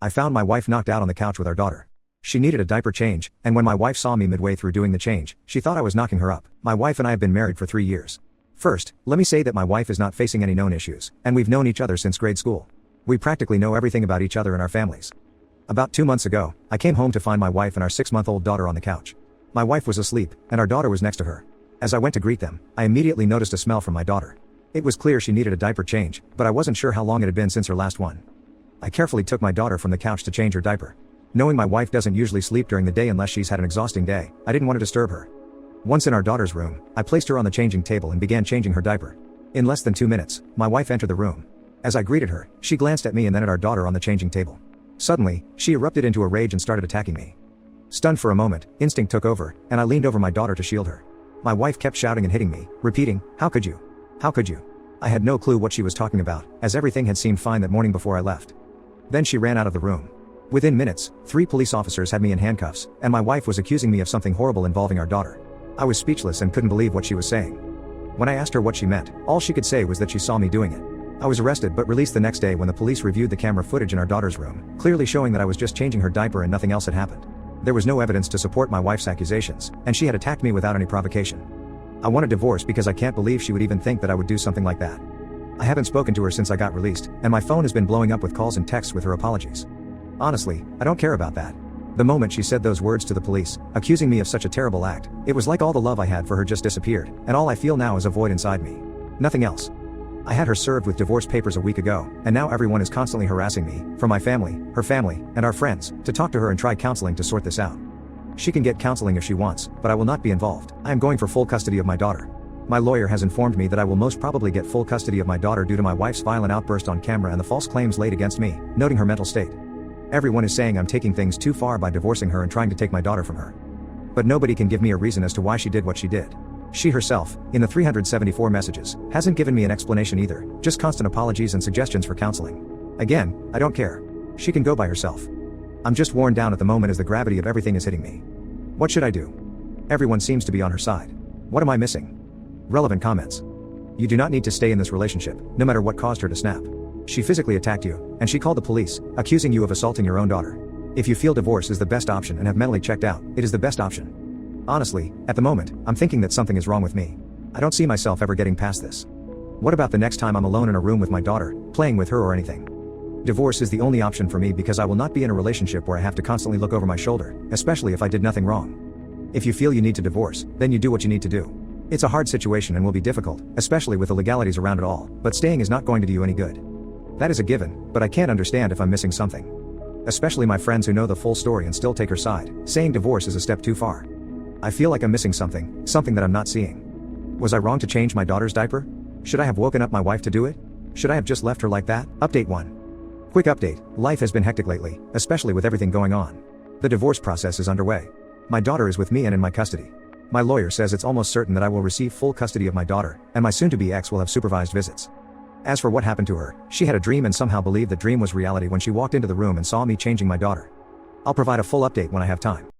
I found my wife knocked out on the couch with our daughter. She needed a diaper change, and when my wife saw me midway through doing the change, she thought I was knocking her up. My wife and I have been married for 3 years. First, let me say that my wife is not facing any known issues, and we've known each other since grade school. We practically know everything about each other and our families. About 2 months ago, I came home to find my wife and our 6-month-old daughter on the couch. My wife was asleep, and our daughter was next to her. As I went to greet them, I immediately noticed a smell from my daughter. It was clear she needed a diaper change, but I wasn't sure how long it had been since her last one. I carefully took my daughter from the couch to change her diaper. Knowing my wife doesn't usually sleep during the day unless she's had an exhausting day, I didn't want to disturb her. Once in our daughter's room, I placed her on the changing table and began changing her diaper. In less than 2 minutes, my wife entered the room. As I greeted her, she glanced at me and then at our daughter on the changing table. Suddenly, she erupted into a rage and started attacking me. Stunned for a moment, instinct took over, and I leaned over my daughter to shield her. My wife kept shouting and hitting me, repeating, "How could you? How could you?" I had no clue what she was talking about, as everything had seemed fine that morning before I left. Then she ran out of the room. Within minutes, 3 police officers had me in handcuffs, and my wife was accusing me of something horrible involving our daughter. I was speechless and couldn't believe what she was saying. When I asked her what she meant, all she could say was that she saw me doing it. I was arrested but released the next day when the police reviewed the camera footage in our daughter's room, clearly showing that I was just changing her diaper and nothing else had happened. There was no evidence to support my wife's accusations, and she had attacked me without any provocation. I want a divorce because I can't believe she would even think that I would do something like that. I haven't spoken to her since I got released, and my phone has been blowing up with calls and texts with her apologies. Honestly, I don't care about that. The moment she said those words to the police, accusing me of such a terrible act, it was like all the love I had for her just disappeared, and all I feel now is a void inside me. Nothing else. I had her served with divorce papers a week ago, and now everyone is constantly harassing me, from my family, her family, and our friends, to talk to her and try counseling to sort this out. She can get counseling if she wants, but I will not be involved. I am going for full custody of my daughter. My lawyer has informed me that I will most probably get full custody of my daughter due to my wife's violent outburst on camera and the false claims laid against me, noting her mental state. Everyone is saying I'm taking things too far by divorcing her and trying to take my daughter from her. But nobody can give me a reason as to why she did what she did. She herself, in the 374 messages, hasn't given me an explanation either, just constant apologies and suggestions for counseling. Again, I don't care. She can go by herself. I'm just worn down at the moment as the gravity of everything is hitting me. What should I do? Everyone seems to be on her side. What am I missing? Relevant comments. You do not need to stay in this relationship, no matter what caused her to snap. She physically attacked you, and she called the police, accusing you of assaulting your own daughter. If you feel divorce is the best option and have mentally checked out, it is the best option. Honestly, at the moment, I'm thinking that something is wrong with me. I don't see myself ever getting past this. What about the next time I'm alone in a room with my daughter, playing with her or anything? Divorce is the only option for me because I will not be in a relationship where I have to constantly look over my shoulder, especially if I did nothing wrong. If you feel you need to divorce, then you do what you need to do. It's a hard situation and will be difficult, especially with the legalities around it all, but staying is not going to do you any good. That is a given, but I can't understand if I'm missing something. Especially my friends who know the full story and still take her side, saying divorce is a step too far. I feel like I'm missing something that I'm not seeing. Was I wrong to change my daughter's diaper? Should I have woken up my wife to do it? Should I have just left her like that? Update 1. Quick update, life has been hectic lately, especially with everything going on. The divorce process is underway. My daughter is with me and in my custody. My lawyer says it's almost certain that I will receive full custody of my daughter, and my soon-to-be ex will have supervised visits. As for what happened to her, she had a dream and somehow believed the dream was reality when she walked into the room and saw me changing my daughter. I'll provide a full update when I have time.